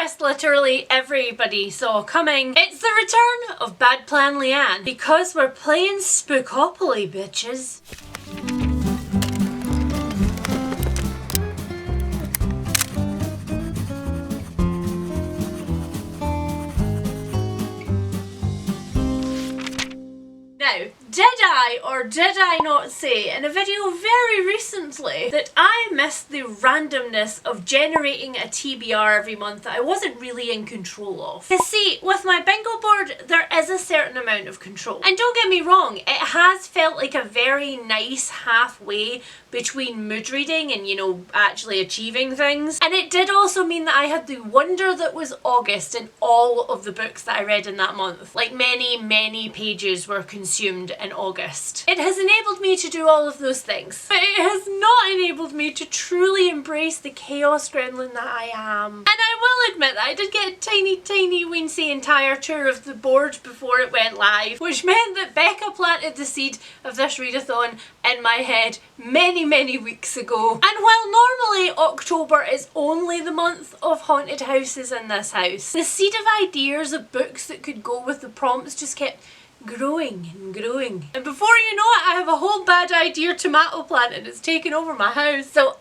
twist literally everybody saw coming. It's the return of Bad Plan Leanne, because we're playing Spookopoly, bitches. Now, did I or did I not say in a video very recently that I missed the randomness of generating a TBR every month that I wasn't really in control of? You see, with my bingo board there is a certain amount of control. And don't get me wrong, it has felt like a very nice halfway between mood reading and, you know, actually achieving things. And it did also mean that I had the wonder that was August in all of the books that I read in that month. Like many pages were consumed in August. It has enabled me to do all of those things, but it has not enabled me to truly embrace the chaos gremlin that I am. And I will admit that I did get a tiny weensy entire tour of the board before it went live, which meant that Becca planted the seed of this readathon in my head many weeks ago. And while normally October is only the month of haunted houses in this house, the seed of ideas of books that could go with the prompts just kept growing and growing. And before you know it, I have a whole bad idea tomato plant and it's taken over my house. So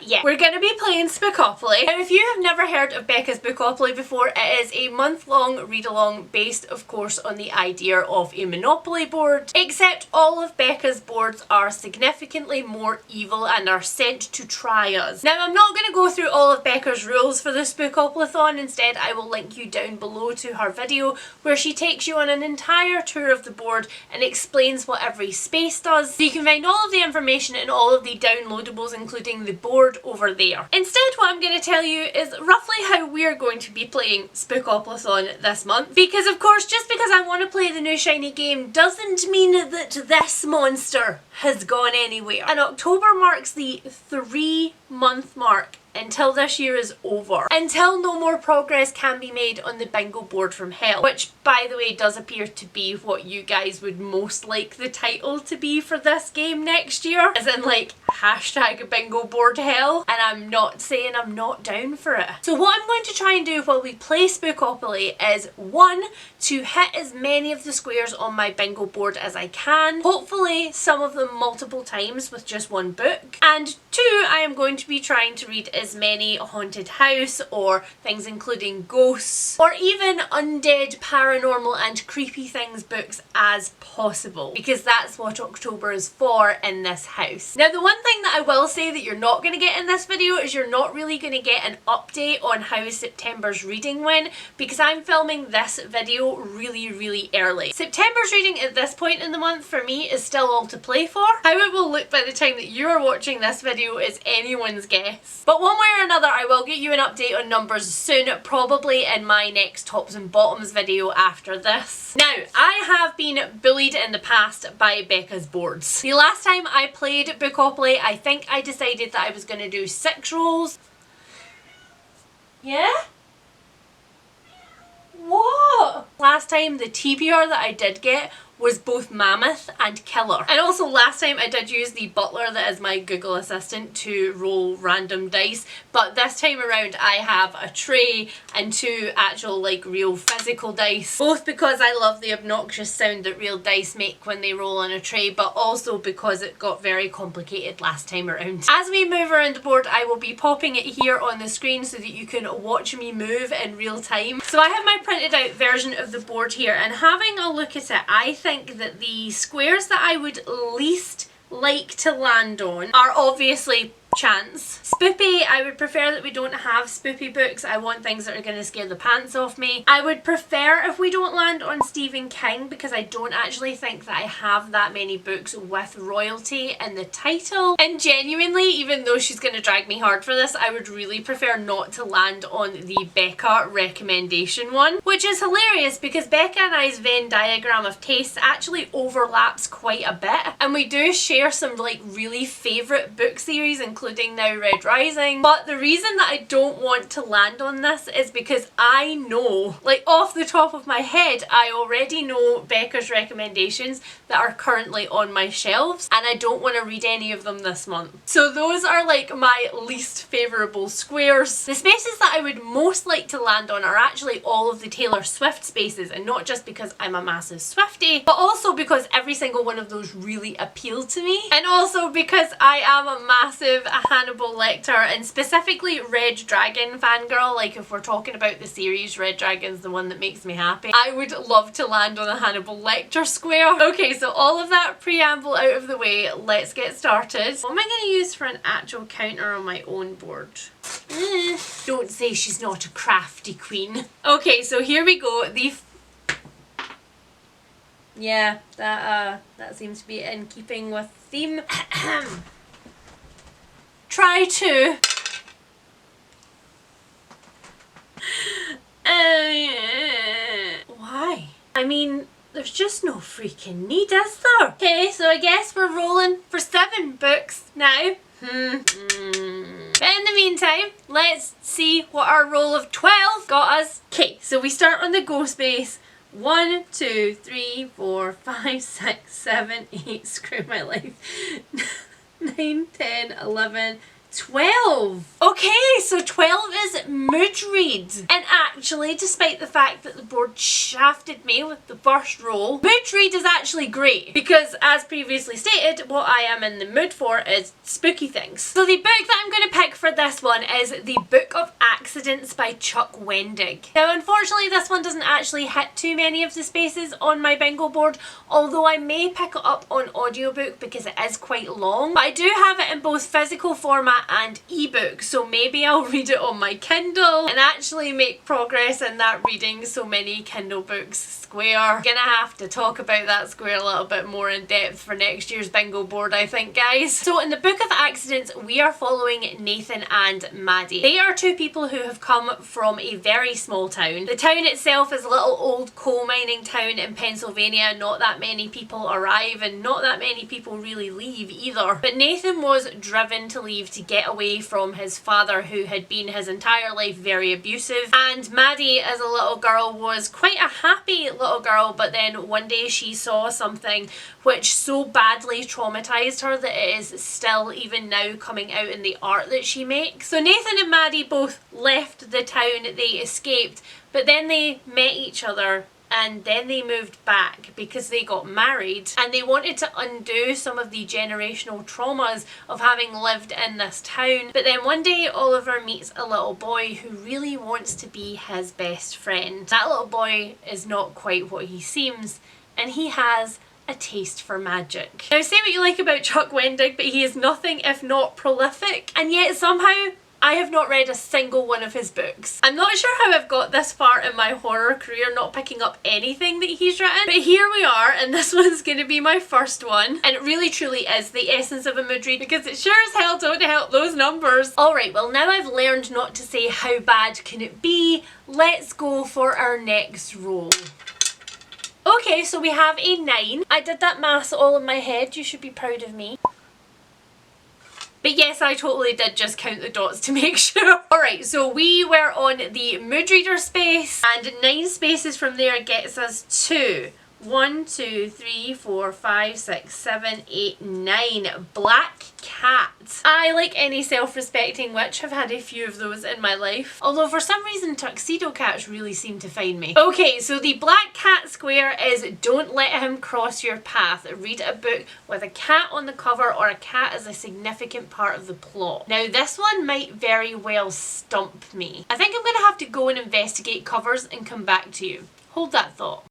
yeah, we're gonna be playing Spookopoly. Now if you have never heard of Becca's Spookopoly before, it is a month-long read-along based of course on the idea of a Monopoly board, except all of Becca's boards are significantly more evil and are sent to try us. Now I'm not gonna go through all of Becca's rules for the Spookopoly-thon. Instead I will link you down below to her video where she takes you on an entire tour of the board and explains what every space does. So you can find all of the information and all of the downloadables, including the board, over there. Instead, what I'm going to tell you is roughly how we're going to be playing Spookopoly this month. Because of course, just because I want to play the new shiny game doesn't mean that this monster has gone anywhere. And October marks the 3-month mark until this year is over, until no more progress can be made on the bingo board from hell, which by the way does appear to be what you guys would most like the title to be for this game next year, as in like hashtag bingo board hell. And I'm not saying I'm not down for it. So what I'm going to try and do while we play Spookopoly is 1, to hit as many of the squares on my bingo board as I can, hopefully some of them multiple times with just one book, and 2, I am going to be trying to read as many haunted house or things including ghosts or even undead, paranormal and creepy things books as possible, because that's what October is for in this house. Now the one thing that I will say that you're not going to get in this video is you're not really going to get an update on how September's reading went, because I'm filming this video really early. September's reading at this point in the month for me is still all to play for. How it will look by the time that you are watching this video is anyone's guess. But one way or another I will get you an update on numbers soon, probably in my next tops and bottoms video after this. Now, I have been bullied in the past by Becca's boards. The last time I played Spookopoly, I think I decided that I was going to do 6 rolls. Yeah? What? Last time the TBR that I did get was both mammoth and killer. And also last time I did use the butler that is my Google Assistant to roll random dice, but this time around I have a tray and 2 actual like real physical dice, both because I love the obnoxious sound that real dice make when they roll on a tray, but also because it got very complicated last time around. As we move around the board I will be popping it here on the screen so that you can watch me move in real time. So I have my printed out version of the board here, and having a look at it, I think that the squares that I would least like to land on are obviously chance. Spoopy, I would prefer that we don't have spoopy books. I want things that are going to scare the pants off me. I would prefer if we don't land on Stephen King, because I don't actually think that I have that many books with royalty in the title. And genuinely, even though she's going to drag me hard for this, I would really prefer not to land on the Becca recommendation one, which is hilarious because Becca and I's Venn diagram of tastes actually overlaps quite a bit, and we do share some like really favourite book series, including including now Red Rising. But the reason that I don't want to land on this is because I know, like off the top of my head, I already know Becca's recommendations that are currently on my shelves, and I don't want to read any of them this month. So those are like my least favourable squares. The spaces that I would most like to land on are actually all of the Taylor Swift spaces, and not just because I'm a massive Swiftie, but also because every single one of those really appeal to me, and also because I am a massive Hannibal Lecter and specifically Red Dragon fangirl. Like if we're talking about the series, Red Dragon's the one that makes me happy. I would love to land on a Hannibal Lecter square. Okay, so all of that preamble out of the way, let's get started. What am I going to use for an actual counter on my own board? Don't say she's not a crafty queen. Okay, so here we go. Yeah, that seems to be in keeping with theme. Try to. Why? I mean, there's just no freaking need, is there? Okay, so I guess we're rolling for 7 books now. But in the meantime, let's see what our roll of 12 got us. Okay, so we start on the go space. 1, 2, 3, 4, 5, 6, 7, 8, screw my life. 9, 10, 11, 12. Okay, so 12 is mood read. And actually, despite the fact that the board shafted me with the first roll, mood read is actually great because, as previously stated, what I am in the mood for is spooky things. So the book that I'm going to pick for this one is The Book of Accidents by Chuck Wendig. Now, unfortunately, this one doesn't actually hit too many of the spaces on my bingo board, although I may pick it up on audiobook because it is quite long. But I do have it in both physical format and ebook, so maybe I'll read it on my Kindle and actually make progress in that reading so many Kindle books square. Gonna have to talk about that square a little bit more in depth for next year's bingo board, I think, guys. So in the Book of Accidents, we are following Nathan and Maddie. They are 2 people who have come from a very small town. The town itself is a little old coal mining town in Pennsylvania. Not that many people arrive and not that many people really leave either. But Nathan was driven to leave to get away from his father, who had been his entire life very abusive. And Maddie, as a little girl, was quite a happy little girl, but then one day she saw something which so badly traumatized her that it is still even now coming out in the art that she makes. So Nathan and Maddie both left the town, they escaped, but then they met each other and then they moved back because they got married and they wanted to undo some of the generational traumas of having lived in this town. But then one day Oliver meets a little boy who really wants to be his best friend. That little boy is not quite what he seems, and he has a taste for magic. Now, say what you like about Chuck Wendig, but he is nothing if not prolific, and yet somehow I have not read a single one of his books. I'm not sure how I've got this far in my horror career not picking up anything that he's written, but here we are, and this one's going to be my first one, and it really truly is the essence of a mood read because it sure as hell don't help those numbers. Alright, well now I've learned not to say how bad can it be, let's go for our next roll. Okay, so we have a 9. I did that maths all in my head, you should be proud of me. But yes, I totally did just count the dots to make sure. Alright, so we were on the mood reader space, and 9 spaces from there gets us to 1, 2, 3, 4, 5, 6, 7, 8, 9. Black cat. I, like any self-respecting witch, have had a few of those in my life. Although for some reason tuxedo cats really seem to find me. Okay, so the black cat square is Don't Let Him Cross Your Path. Read a book with a cat on the cover or a cat as a significant part of the plot. Now this one might very well stump me. I think I'm going to have to go and investigate covers and come back to you. Hold that thought.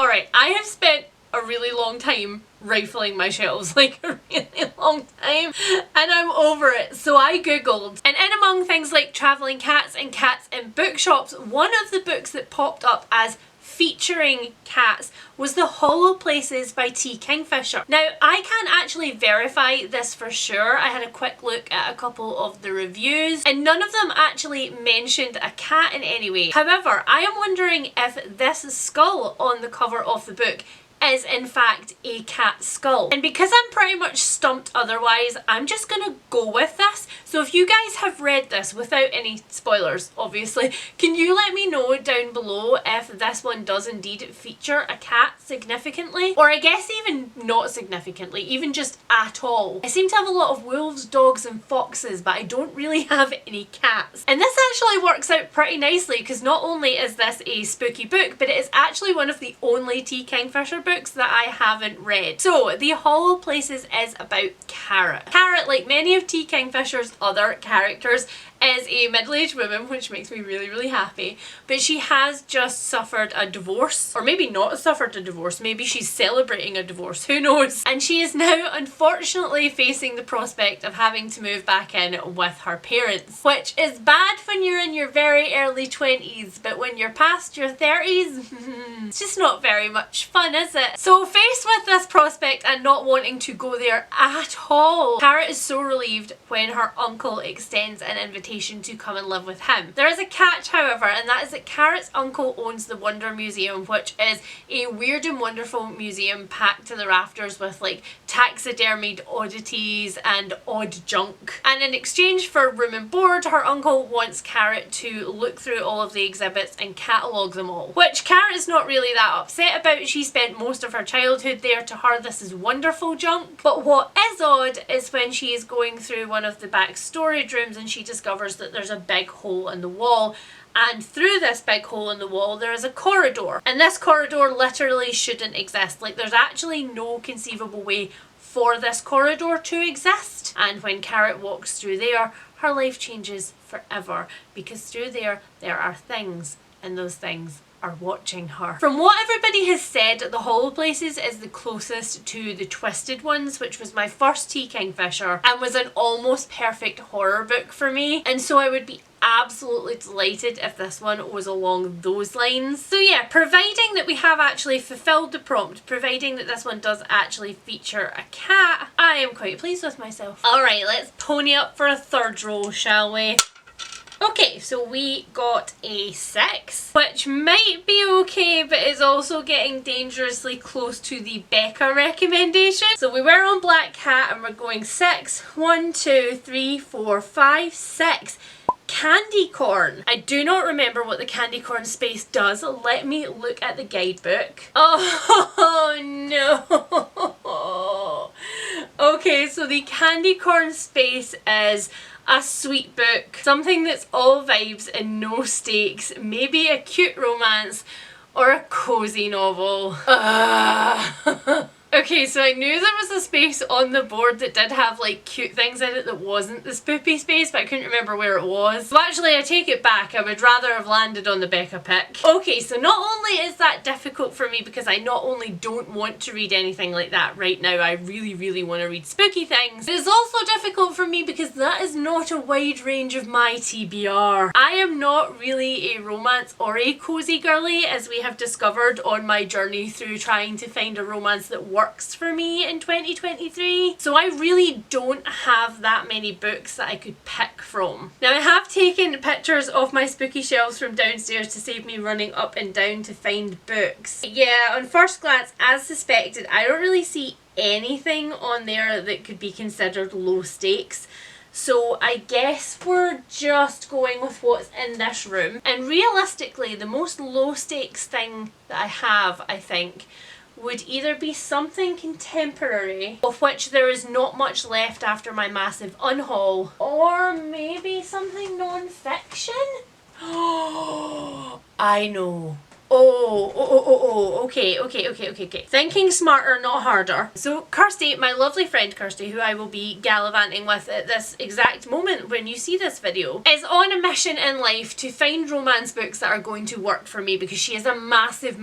Alright, I have spent a really long time rifling my shelves, like a really long time, and I'm over it. So I googled, and in among things like travelling cats and cats in bookshops, one of the books that popped up as featuring cats was The Hollow Places by T. Kingfisher. Now, I can't actually verify this for sure. I had a quick look at a couple of the reviews and none of them actually mentioned a cat in any way. However, I am wondering if this skull on the cover of the book is in fact a cat skull. And because I'm pretty much stumped otherwise, I'm just gonna go with this. So if you guys have read this without any spoilers, obviously, can you let me know down below if this one does indeed feature a cat significantly? Or I guess even not significantly, even just at all. I seem to have a lot of wolves, dogs and foxes, but I don't really have any cats. And this actually works out pretty nicely because not only is this a spooky book, but it is actually one of the only T. Kingfisher books that I haven't read. So The Hollow Places is about Carrot. Carrot, like many of T. Kingfisher's other characters, is a middle-aged woman, which makes me really, really happy. But she has just suffered a divorce, or maybe not suffered a divorce, maybe she's celebrating a divorce, who knows? And she is now unfortunately facing the prospect of having to move back in with her parents, which is bad when you're in your very early 20s, but when you're past your 30s, it's just not very much fun, is it? So faced with this prospect and not wanting to go there at all, Carrot is so relieved when her uncle extends an invitation to come and live with him. There is a catch, however, and that is that Carrot's uncle owns the Wonder Museum, which is a weird and wonderful museum packed to the rafters with like taxidermied oddities and odd junk. And in exchange for room and board, her uncle wants Carrot to look through all of the exhibits and catalogue them all, which Carrot is not really that upset about. She spent most of her childhood there. To her, this is wonderful junk. But what is odd is when she is going through one of the back storage rooms and she discovers that there's a big hole in the wall, and through this big hole in the wall there is a corridor, and this corridor literally shouldn't exist. Like, there's actually no conceivable way for this corridor to exist. And when Carrot walks through there, her life changes forever, because through there are things, and those things are watching her. From what everybody has said, The Hollow Places is the closest to The Twisted Ones, which was my first T. Kingfisher and was an almost perfect horror book for me, and so I would be absolutely delighted if this one was along those lines. So yeah, providing that we have actually fulfilled the prompt, providing that this one does actually feature a cat, I am quite pleased with myself. Alright, let's pony up for a third roll, shall we? Okay, so we got a 6, which might be okay, but is also getting dangerously close to the Becca recommendation. So we were on Black Cat and we're going 6. 1, 2, 3, 4, 5, 6. Candy corn. I do not remember what the candy corn space does. Let me look at the guidebook. Oh no. Okay, so the candy corn space is a sweet book, something that's all vibes and no stakes, maybe a cute romance or a cozy novel. Okay, so I knew there was a space on the board that did have like cute things in it that wasn't the spoopy space, but I couldn't remember where it was. So actually I take it back, I would rather have landed on the Becca pick. Okay, so not only is that difficult for me because I not only don't want to read anything like that right now, I really want to read spooky things, it is also difficult for me because that is not a wide range of my TBR. I am not really a romance or a cozy girly, as we have discovered on my journey through trying to find a romance that works for me in 2023. So I really don't have that many books that I could pick from. Now I have taken pictures of my spooky shelves from downstairs to save me running up and down to find books. Yeah, on first glance, as suspected, I don't really see anything on there that could be considered low stakes. So I guess we're just going with what's in this room. And realistically, the most low stakes thing that I have, I think, would either be something contemporary, of which there is not much left after my massive unhaul, or maybe something non-fiction? I know. Okay. Thinking smarter, not harder. So Kirsty, my lovely friend Kirsty, who I will be gallivanting with at this exact moment when you see this video, is on a mission in life to find romance books that are going to work for me, because she is a massive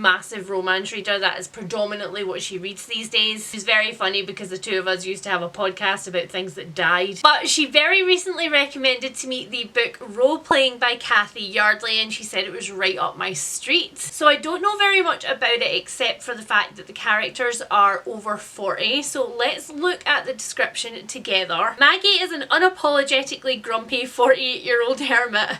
romance reader. That is predominantly what she reads these days. She's very funny because the two of us used to have a podcast about things that died. But she very recently recommended to me the book Role Playing by Kathy Yardley, and she said it was right up my street. So I don't know very much about it except for the fact that the characters are over 40. So let's look at the description together. Maggie is an unapologetically grumpy 48-year-old hermit.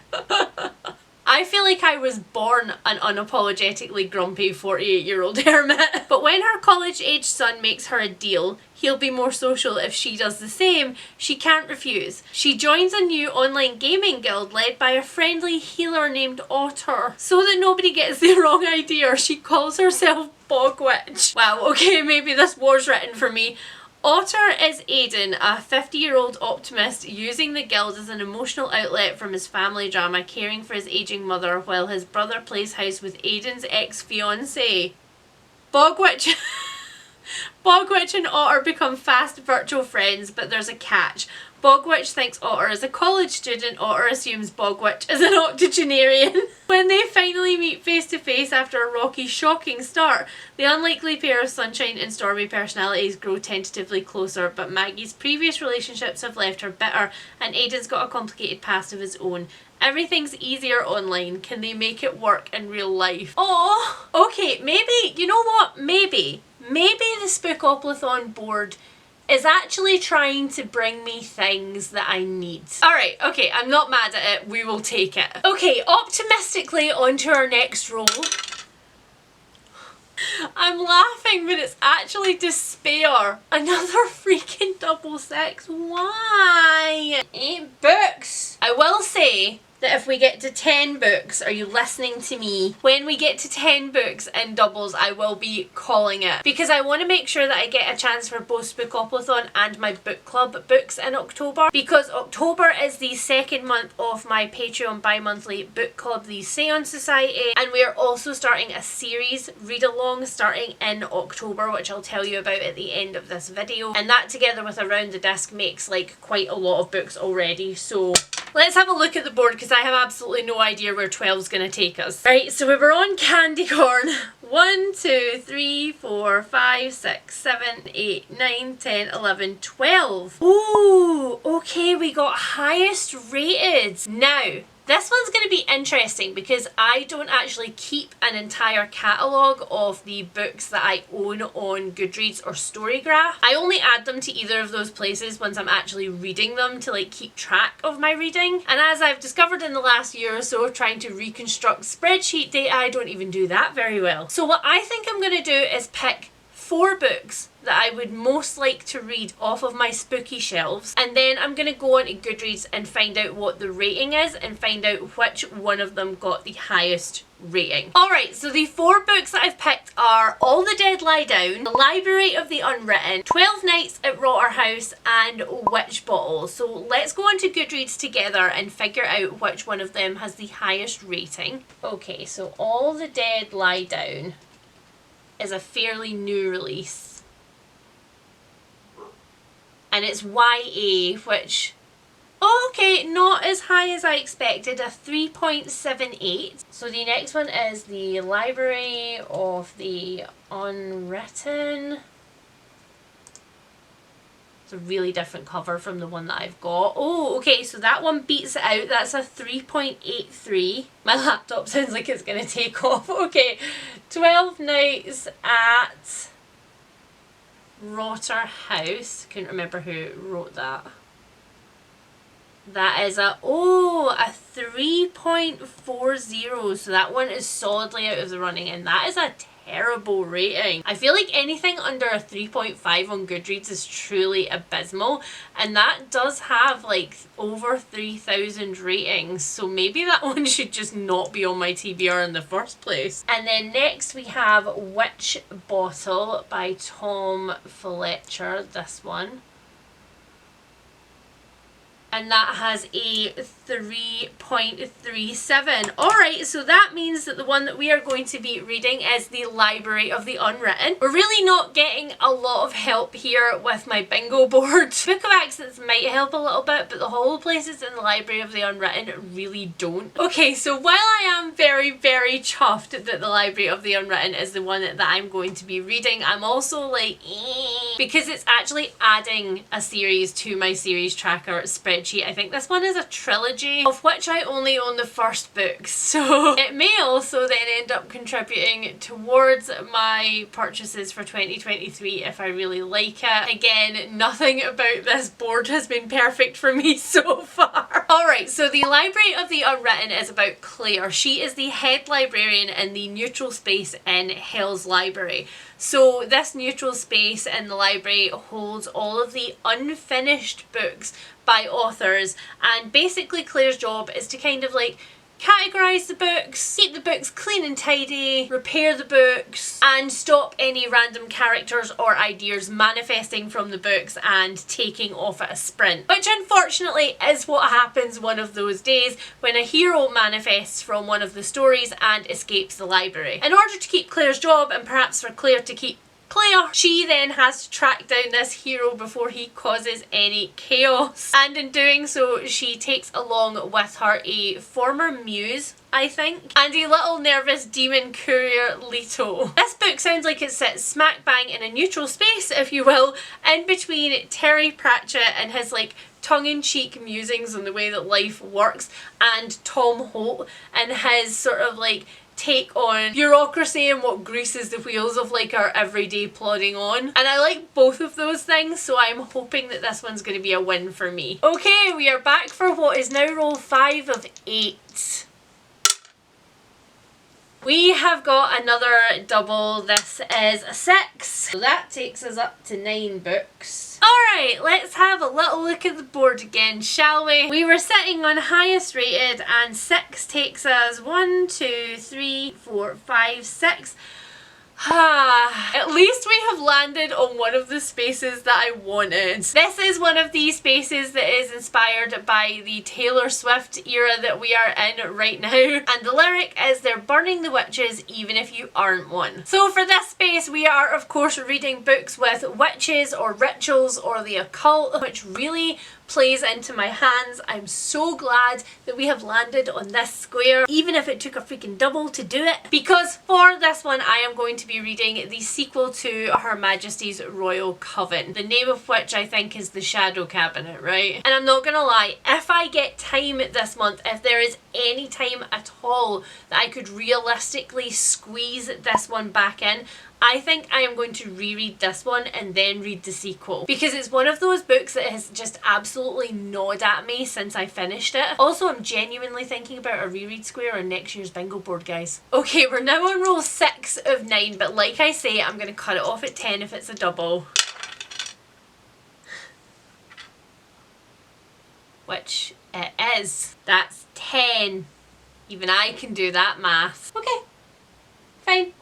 I feel like I was born an unapologetically grumpy 48-year-old hermit. But when her college-age son makes her a deal, he'll be more social if she does the same, she can't refuse. She joins a new online gaming guild led by a friendly healer named Otter. So that nobody gets the wrong idea, she calls herself Bog Witch. Wow, okay, maybe this was written for me. Otter is Aiden, a 50-year-old optimist using the guild as an emotional outlet from his family drama, caring for his aging mother while his brother plays house with Aiden's ex-fiancée. Bogwitch and Otter become fast virtual friends, but there's a catch. Bogwitch thinks Otter is a college student. Otter assumes Bogwitch is an octogenarian. When they finally meet face to face after a rocky, shocking start, the unlikely pair of sunshine and stormy personalities grow tentatively closer, but Maggie's previous relationships have left her bitter, and Aiden's got a complicated past of his own. Everything's easier online. Can they make it work in real life? Oh, okay, maybe, you know what? Maybe the Spookopoly board is actually trying to bring me things that I need. Alright, okay, I'm not mad at it. We will take it. Okay, optimistically onto our next roll. I'm laughing, but it's actually despair. Another freaking double six. Why? 8 books. I will say that if we get to 10 books, are you listening to me? When we get to 10 books in doubles, I will be calling it. Because I want to make sure that I get a chance for both Spookopoly and my book club books in October. Because October is the second month of my Patreon bi-monthly book club, the Seance Society. And we are also starting a series read-along starting in October, which I'll tell you about at the end of this video. And that together with Around the Disc makes like quite a lot of books already. So let's have a look at the board because I have absolutely no idea where 12 is going to take us. Right, so we were on candy corn. 1, 2, 3, 4, 5, 6, 7, 8, 9, 10, 11, 12. Ooh, okay, we got highest rated. Now, this one's going to be interesting because I don't actually keep an entire catalogue of the books that I own on Goodreads or Storygraph. I only add them to either of those places once I'm actually reading them to like keep track of my reading. And as I've discovered in the last year or so trying to reconstruct spreadsheet data, I don't even do that very well. So what I think I'm going to do is pick 4 books that I would most like to read off of my spooky shelves, and then I'm going to go onto Goodreads and find out what the rating is and find out which one of them got the highest rating. Alright, so the 4 books that I've picked are All the Dead Lie Down, The Library of the Unwritten, 12 Nights at Rotter House, and Witch Bottle. So let's go onto Goodreads together and figure out which one of them has the highest rating. Okay, so All the Dead Lie Down is a fairly new release. And it's YA, which, okay, not as high as I expected, a 3.78. So the next one is The Library of the Unwritten. It's a really different cover from the one that I've got. Oh, okay, so that one beats it out. That's a 3.83. My laptop sounds like it's going to take off. Okay, 12 Nights at Rotter House. Couldn't remember who wrote that. That is a 3.40. So that one is solidly out of the running, and that is a terrible rating. I feel like anything under a 3.5 on Goodreads is truly abysmal, and that does have like over 3,000 ratings, so maybe that one should just not be on my TBR in the first place. And then next we have Witch Bottle by Tom Fletcher, this one. And that has a 3.37. Alright, so that means that the one that we are going to be reading is The Library of the Unwritten. We're really not getting a lot of help here with my bingo board. Book of Accidents might help a little bit, but the hollow places in The Library of the Unwritten really don't. Okay, so while I am very, very chuffed that The Library of the Unwritten is the one that I'm going to be reading, I'm also like, because it's actually adding a series to my series tracker spreadsheet. I think this one is a trilogy, of which I only own the first book, so it may also then end up contributing towards my purchases for 2023 if I really like it. Again, nothing about this board has been perfect for me so far. Alright, so the Library of the Unwritten is about Claire. She is the head librarian in the neutral space in Hell's Library. So this neutral space in the library holds all of the unfinished books by authors, and basically Claire's job is to kind of like categorise the books, keep the books clean and tidy, repair the books, and stop any random characters or ideas manifesting from the books and taking off at a sprint. Which unfortunately is what happens one of those days when a hero manifests from one of the stories and escapes the library. In order to keep Claire's job, and perhaps for Claire to keep Claire, she then has to track down this hero before he causes any chaos. And in doing so, she takes along with her a former muse, I think, and a little nervous demon courier, Leto. This book sounds like it sits smack bang in a neutral space, if you will, in between Terry Pratchett and his like tongue-in-cheek musings on the way that life works, and Tom Holt and his sort of like take on bureaucracy and what greases the wheels of like our everyday plodding on. And I like both of those things, so I'm hoping that this one's going to be a win for me. Okay, we are back for what is now roll 5 of 8. We have got another double. This is a 6. So that takes us up to 9 books. Alright, let's have a little look at the board again, shall we? We were sitting on highest rated, and 6 takes us 1, 2, 3, 4, 5, 6. At least we have landed on one of the spaces that I wanted. This is one of these spaces that is inspired by the Taylor Swift era that we are in right now, and the lyric is "They're burning the witches even if you aren't one." So for this space we are of course reading books with witches or rituals or the occult, which really plays into my hands. I'm so glad that we have landed on this square, even if it took a freaking double to do it, because for this one I am going to be reading the sequel to Her Majesty's Royal Coven, the name of which I think is The Shadow Cabinet, right? And I'm not gonna lie, if I get time this month, if there is any time at all that I could realistically squeeze this one back in, I think I am going to reread this one and then read the sequel, because it's one of those books that has just absolutely gnawed at me since I finished it. Also, I'm genuinely thinking about a reread square on next year's bingo board, guys. Okay, we're now on roll 6 of 9, but like I say, I'm going to cut it off at 10 if it's a double. Which it is. That's 10. Even I can do that math. Okay, fine.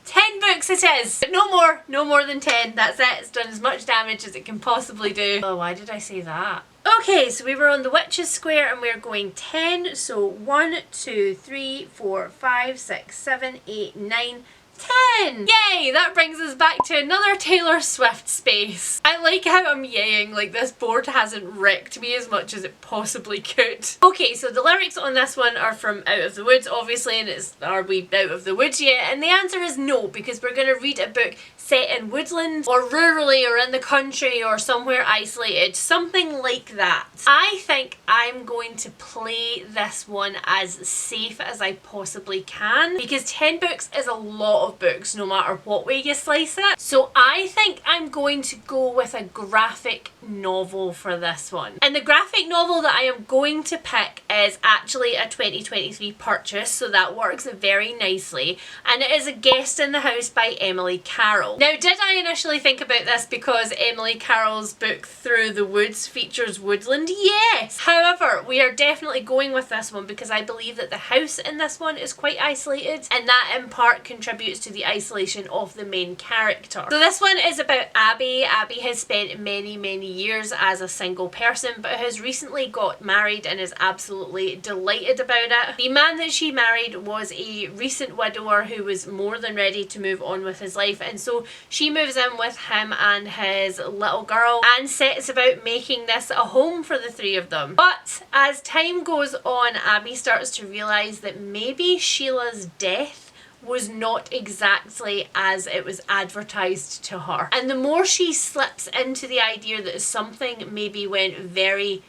10 books it is! But no more than 10. That's it. It's done as much damage as it can possibly do. Oh, why did I say that? Okay, so we were on the Witches Square and we're going 10. So 1, 2, 3, 4, 5, 6, 7, 8, 9, 10! Yay! That brings us back to another Taylor Swift space. I like how I'm yaying, like this board hasn't wrecked me as much as it possibly could. Okay, so the lyrics on this one are from Out of the Woods, obviously, and it's "Are we out of the woods yet?" And the answer is no, because we're going to read a book set in woodland or rurally or in the country or somewhere isolated, something like that. I think I'm going to play this one as safe as I possibly can, because 10 books is a lot of books no matter what way you slice it. So I think I'm going to go with a graphic novel for this one. And the graphic novel that I am going to pick is actually a 2023 purchase, so that works very nicely, and it is A Guest in the House by Emily Carroll. Now, did I initially think about this because Emily Carroll's book Through the Woods features woodland? Yes! However, we are definitely going with this one because I believe that the house in this one is quite isolated, and that in part contributes to the isolation of the main character. So this one is about Abby. Abby has spent many years as a single person, but has recently got married and is absolutely delighted about it. The man that she married was a recent widower who was more than ready to move on with his life, and so she moves in with him and his little girl and sets about making this a home for the three of them. But as time goes on, Abby starts to realise that maybe Sheila's death was not exactly as it was advertised to her. And the more she slips into the idea that something maybe went very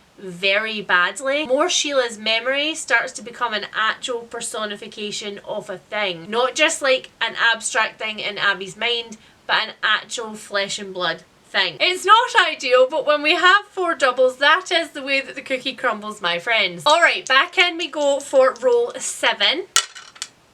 badly, more Sheila's memory starts to become an actual personification of a thing. Not just like an abstract thing in Abby's mind, but an actual flesh and blood thing. It's not ideal, but when we have 4 doubles, that is the way that the cookie crumbles, my friends. Alright, back in we go for roll 7.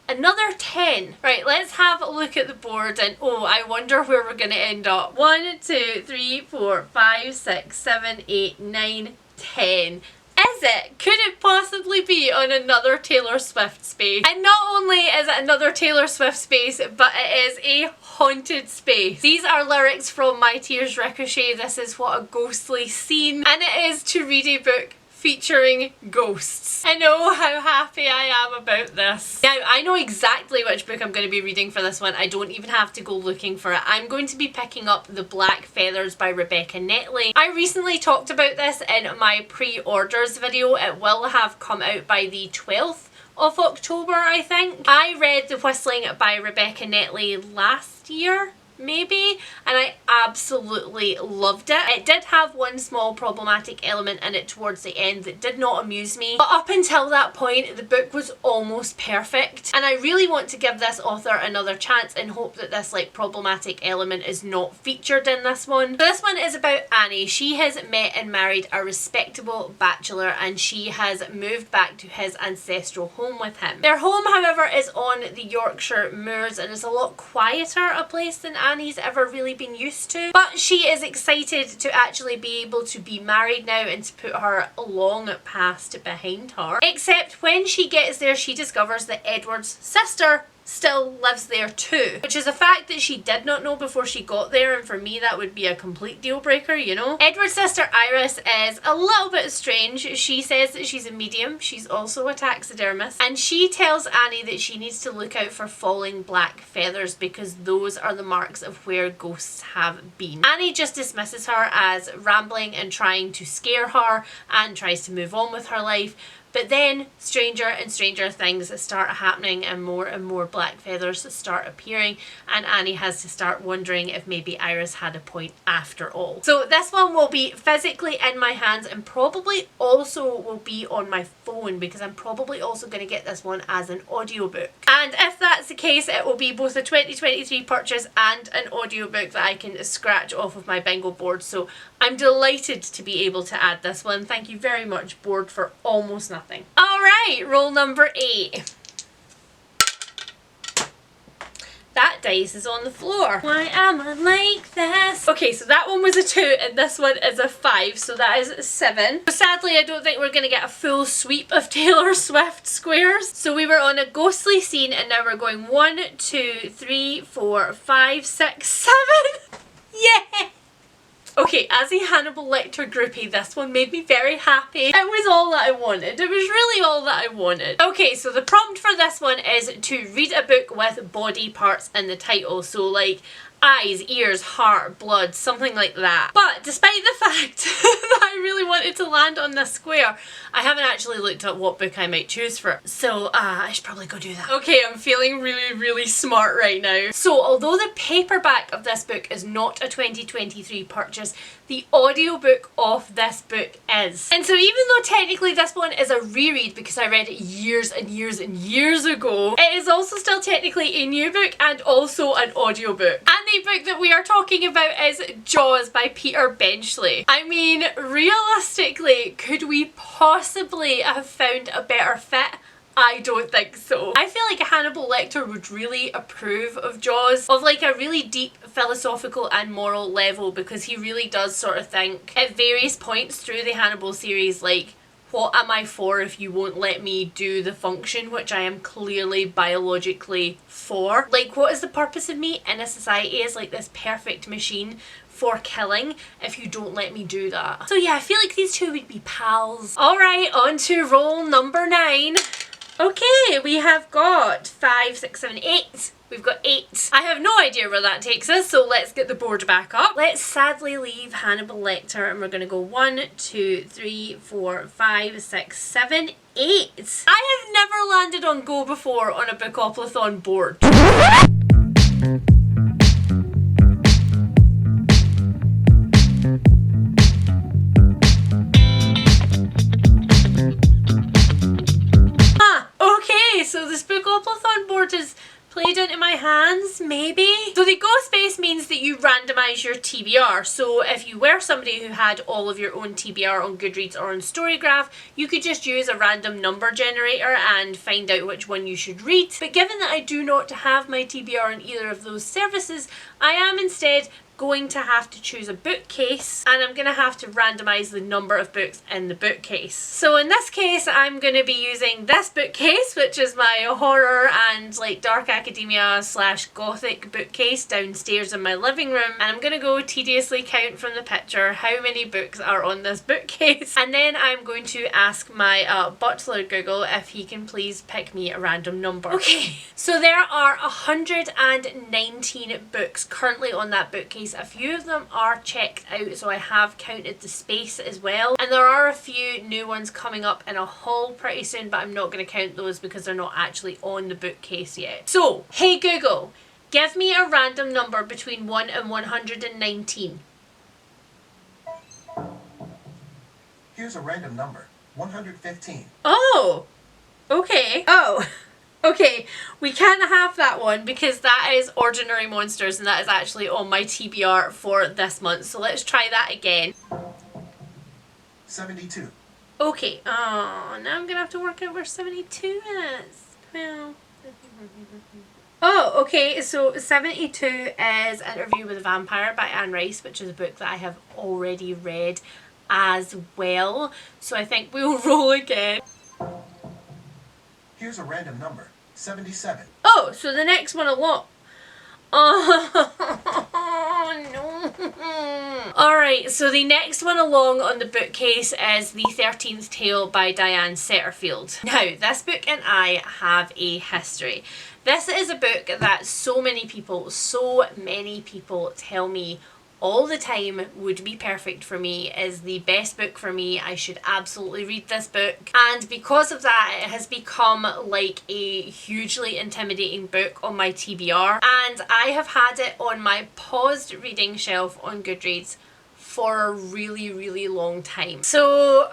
Another 10. Right, let's have a look at the board and oh, I wonder where we're going to end up. 1, 2, 3, 4, 5, 6, 7, 8, 9, 10. Is it? Could it possibly be on another Taylor Swift space? And not only is it another Taylor Swift space, but it is a haunted space. These are lyrics from My Tears Ricochet. This is what a ghostly scene. And it is to read a book featuring ghosts. I know how happy I am about this. Now, I know exactly which book I'm going to be reading for this one. I don't even have to go looking for it. I'm going to be picking up The Black Feathers by Rebecca Netley. I recently talked about this in my pre-orders video. It will have come out by the 12th of October, I think. I read The Whistling by Rebecca Netley last year, maybe, and I absolutely loved it. It did have one small problematic element in it towards the end that did not amuse me, but up until that point the book was almost perfect, and I really want to give this author another chance and hope that this like problematic element is not featured in this one. So this one is about Annie. She has met and married a respectable bachelor and she has moved back to his ancestral home with him. Their home, however, is on the Yorkshire moors and is a lot quieter a place than Annie's ever really been used to, but she is excited to actually be able to be married now and to put her long past behind her. Except when she gets there, she discovers that Edward's sister still lives there too, which is a fact that she did not know before she got there, and for me that would be a complete deal breaker, you know. Edward's sister Iris is a little bit strange. She says that she's a medium, she's also a taxidermist, and she tells Annie that she needs to look out for falling black feathers because those are the marks of where ghosts have been. Annie just dismisses her as rambling and trying to scare her and tries to move on with her life. But then stranger and stranger things start happening and more black feathers start appearing, and Annie has to start wondering if maybe Iris had a point after all. So this one will be physically in my hands and probably also will be on my phone because I'm probably also going to get this one as an audiobook. And if that's the case, it will be both a 2023 purchase and an audiobook that I can scratch off of my bingo board. So I'm delighted to be able to add this one. Thank you very much, board, for almost nothing. Alright, roll number 8. That dice is on the floor. Why am I like this? Okay, so that one was a 2 and this one is a 5, so that is 7. So sadly, I don't think we're going to get a full sweep of Taylor Swift squares. So we were on a ghostly scene and now we're going 1, 2, 3, 4, 5, 6, 7. Yeah! Okay, as a Hannibal Lecter groupie, this one made me very happy. It was all that I wanted. It was really all that I wanted. Okay, so the prompt for this one is to read a book with body parts in the title. So like eyes, ears, heart, blood, something like that. But despite the fact that I really wanted to land on this square, I haven't actually looked at what book I might choose for it. So I should probably go do that. Okay, I'm feeling really smart right now. So although the paperback of this book is not a 2023 purchase, the audiobook of this book is. And so even though technically this one is a reread because I read it years and years and years ago, it is also still technically a new book and also an audiobook. And the book that we are talking about is Jaws by Peter Benchley. I mean, realistically, could we possibly have found a better fit? I don't think so. I feel like a Hannibal Lecter would really approve of Jaws, of like a really deep philosophical and moral level, because he really does sort of think at various points through the Hannibal series like, what am I for if you won't let me do the function which I am clearly biologically for? Like, what is the purpose of me in a society as like this perfect machine for killing if you don't let me do that? So yeah, I feel like these two would be pals. Alright, on to roll number 9. Okay, we have got 5, 6, 7, 8. We've got 8. I have no idea where that takes us, so let's get the board back up. Let's sadly leave Hannibal Lecter and we're going to go 1, 2, 3, 4, 5, 6, 7, 8. I have never landed on Go before on a Bookopoly board. So this Spookopoly board is played into my hands, maybe? So So the go space means that you randomise your TBR. So if you were somebody who had all of your own TBR on Goodreads or on Storygraph, you could just use a random number generator and find out which one you should read. But given that I do not have my TBR on either of those services, I am instead going to have to choose a bookcase, and I'm going to have to randomise the number of books in the bookcase. So in this case, I'm going to be using this bookcase, which is my horror and like dark academia / gothic bookcase downstairs in my living room, and I'm going to go tediously count from the picture how many books are on this bookcase, and then I'm going to ask my butler Google if he can please pick me a random number. Okay, so there are 119 books currently on that bookcase. A few of them are checked out, so I have counted the space as well, and there are a few new ones coming up in a haul pretty soon, but I'm not going to count those because they're not actually on the bookcase yet. So, hey Google, give me a random number between 1 and 119. Here's a random number, 115. Oh, okay. Oh. Okay, we can't have that one because that is Ordinary Monsters and that is actually on my TBR for this month. So let's try that again. 72. Okay, oh, now I'm going to have to work out where 72 is. Well, oh, okay, so 72 is Interview with a Vampire by Anne Rice, which is a book that I have already read as well. So I think we'll roll again. Here's a random number, 77. Oh, so the next one along. Oh, no. Alright, so the next one along on the bookcase is The 13th Tale by Diane Setterfield. Now, this book and I have a history. This is a book that so many people tell me all the time would be perfect for me, is the best book for me. I should absolutely read this book, and because of that it has become like a hugely intimidating book on my TBR, and I have had it on my paused reading shelf on Goodreads for a really long time. So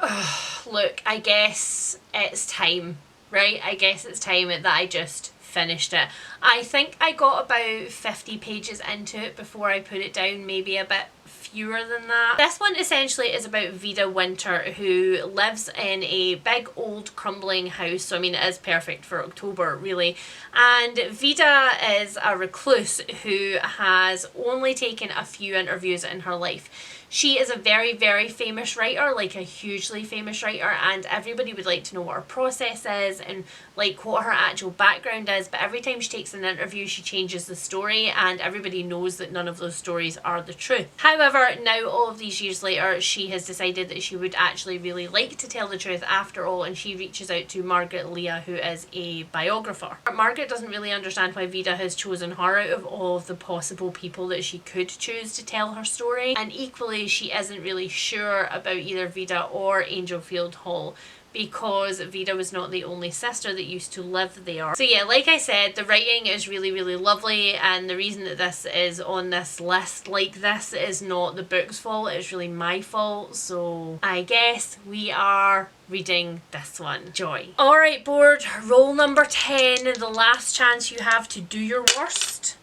look, I guess it's time, right? I guess it's time that I just finished it. I think I got about 50 pages into it before I put it down, maybe a bit fewer than that. This one essentially is about Vida Winter, who lives in a big old crumbling house, so I mean it is perfect for October really, and Vida is a recluse who has only taken a few interviews in her life. She is a very famous writer, like a hugely famous writer, and everybody would like to know what her process is and like what her actual background is, but every time she takes an interview she changes the story, and everybody knows that none of those stories are the truth. However, now all of these years later she has decided that she would actually really like to tell the truth after all, and she reaches out to Margaret Leah, who is a biographer. Margaret doesn't really understand why Vida has chosen her out of all of the possible people that she could choose to tell her story, and equally she isn't really sure about either Vida or Angelfield Hall, because Vida was not the only sister that used to live there. So yeah, like I said, the writing is really lovely, and the reason that this is on this list like this is not the book's fault, it's really my fault, so I guess we are reading this one. Joy. Alright board, roll number 10, the last chance you have to do your worst.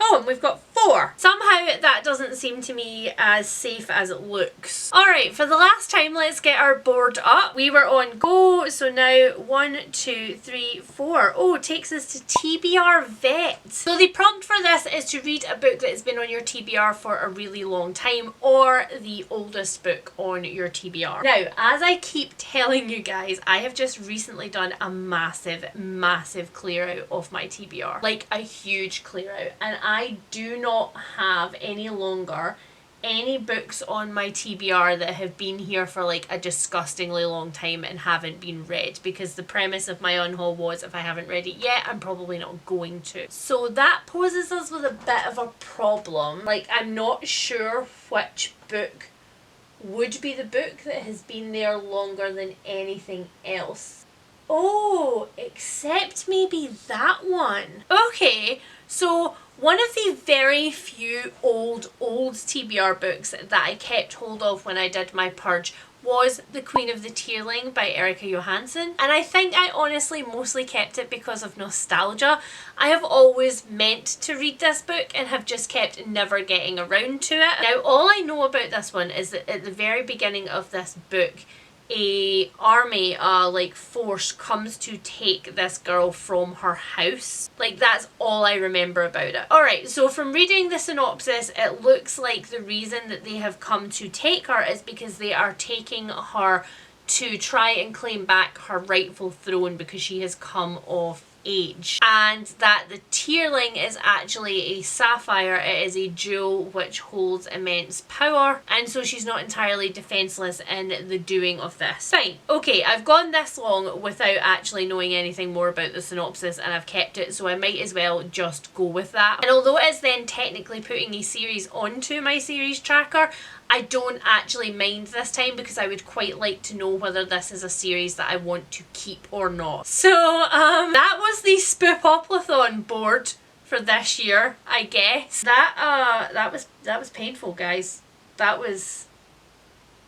Oh, and we've got 4. Somehow that doesn't seem to me as safe as it looks. Alright, for the last time, let's get our board up. We were on go, so now 1, 2, 3, 4. Oh, it takes us to TBR Vet. So the prompt for this is to read a book that has been on your TBR for a really long time, or the oldest book on your TBR. Now, as I keep telling you guys, I have just recently done a massive clear out of my TBR. Like a huge clear out, and I do not have any longer any books on my TBR that have been here for like a disgustingly long time and haven't been read, because the premise of my unhaul was if I haven't read it yet, I'm probably not going to. So that poses us with a bit of a problem. Like, I'm not sure which book would be the book that has been there longer than anything else. Oh, except maybe that one. Okay, so One of the very few old TBR books that I kept hold of when I did my purge was The Queen of the Tearling by Erica Johansson, and I think I honestly mostly kept it because of nostalgia. I have always meant to read this book and have just kept never getting around to it. Now all I know about this one is that at the very beginning of this book, a army, like force comes to take this girl from her house. Like, that's all I remember about it. Alright, so from reading the synopsis, it looks like the reason that they have come to take her is because they are taking her to try and claim back her rightful throne because she has come of age, and that the tearling is actually a sapphire. It is a jewel which holds immense power, and so she's not entirely defenseless in the doing of this. Fine, okay, I've gone this long without actually knowing anything more about the synopsis, and I've kept it, so I might as well just go with that. And although it is then technically putting a series onto my series tracker, I don't actually mind this time because I would quite like to know whether this is a series that I want to keep or not. So that was the Spookopoly board for this year, I guess. That was painful, guys. That was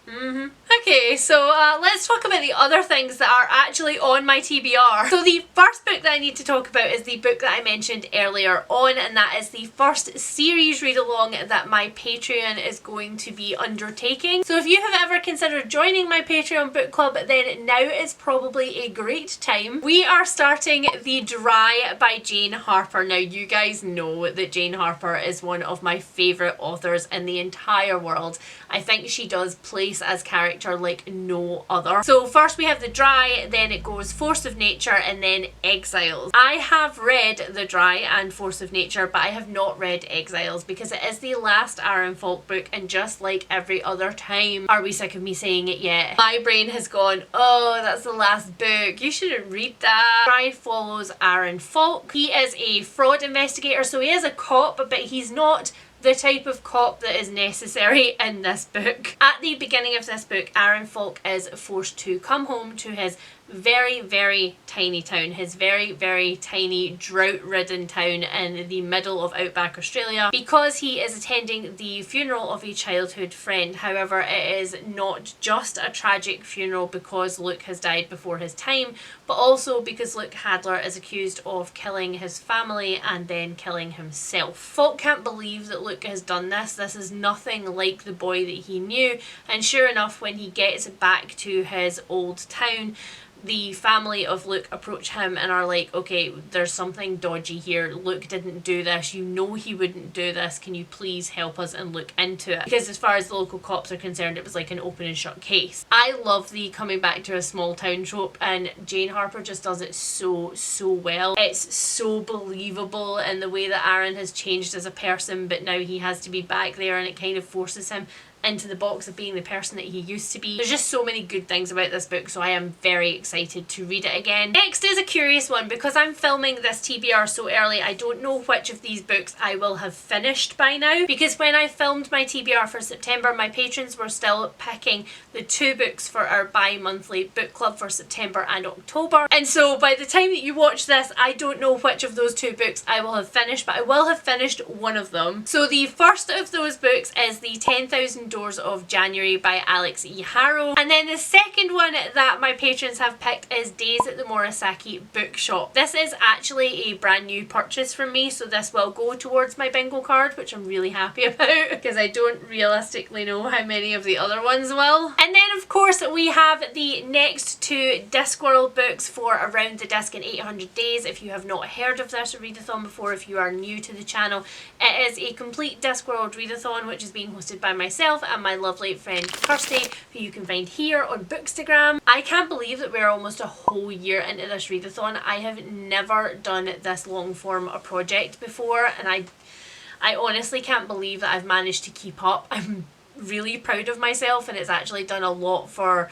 Okay, so let's talk about the other things that are actually on my TBR. So the first book that I need to talk about is the book that I mentioned earlier on, and that is the first series read-along that my Patreon is going to be undertaking. So if you have ever considered joining my Patreon book club, then now is probably a great time. We are starting The Dry by Jane Harper. Now, you guys know that Jane Harper is one of my favourite authors in the entire world. I think she does place as character like no other. So first we have The Dry, then it goes Force of Nature, and then Exiles. I have read The Dry and Force of Nature, but I have not read Exiles because it is the last Aaron Falk book, and just like every other time, are we sick of me saying it yet? My brain has gone, oh, that's the last book, you shouldn't read that. Dry follows Aaron Falk. He is a fraud investigator, so he is a cop, but he's not the type of cop that is necessary in this book. At the beginning of this book, Aaron Falk is forced to come home to his very, very tiny town, his very, very tiny drought-ridden town in the middle of outback Australia, because he is attending the funeral of a childhood friend. However, it is not just a tragic funeral because Luke has died before his time, but also because Luke Hadler is accused of killing his family and then killing himself. Falk can't believe that Luke has done this. This is nothing like the boy that he knew, and sure enough, when he gets back to his old town, the family of Luke approach him and are like, okay, there's something dodgy here. Luke didn't do this. You know he wouldn't do this. Can you please help us and look into it? Because as far as the local cops are concerned, it was like an open and shut case. I love the coming back to a small town trope, and Jane Harper just does it so well. It's so believable in the way that Aaron has changed as a person, but now he has to be back there, and it kind of forces him into the box of being the person that he used to be. There's just so many good things about this book, so I am very excited to read it again. Next is a curious one. Because I'm filming this TBR so early, I don't know which of these books I will have finished by now, because when I filmed my TBR for September, my patrons were still picking the 2 books for our bi-monthly book club for September and October, and so by the time that you watch this, I don't know which of those 2 books I will have finished, but I will have finished one of them. So the first of those books is the 10,000 Doors of January by Alex E. Harrow, and then the second one that my patrons have picked is Days at the Morisaki Bookshop. This is actually a brand new purchase from me, so this will go towards my bingo card, which I'm really happy about because I don't realistically know how many of the other ones will. And then of course we have the next 2 Discworld books for Around the Disc in 800 Days. If you have not heard of this readathon before, if you are new to the channel, it is a complete Discworld readathon which is being hosted by myself and my lovely friend Kirsty, who you can find here on Bookstagram. I can't believe that we're almost a whole year into this readathon. I have never done this long form a project before, and I honestly can't believe that I've managed to keep up. I'm really proud of myself, and it's actually done a lot for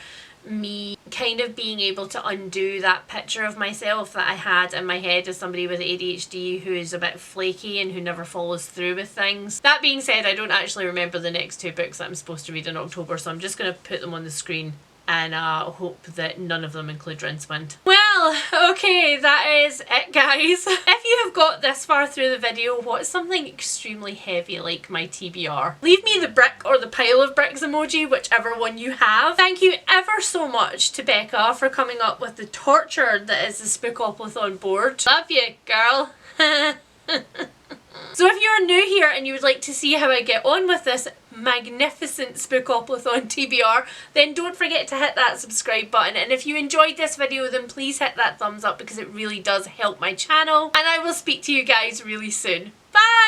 me kind of being able to undo that picture of myself that I had in my head as somebody with ADHD who is a bit flaky and who never follows through with things. That being said, I don't actually remember the next 2 books that I'm supposed to read in October, so I'm just going to put them on the screen and hope that none of them include Rincewind. Well, okay, that is it, guys. If you have got this far through the video, what's something extremely heavy like my TBR? Leave me the brick or the pile of bricks emoji, whichever one you have. Thank you ever so much to Becca for coming up with the torture that is the Spookopoly board. Love you, girl. So if you're new here and you would like to see how I get on with this magnificent Spookopoly TBR, then don't forget to hit that subscribe button, and if you enjoyed this video then please hit that thumbs up because it really does help my channel, and I will speak to you guys really soon. Bye!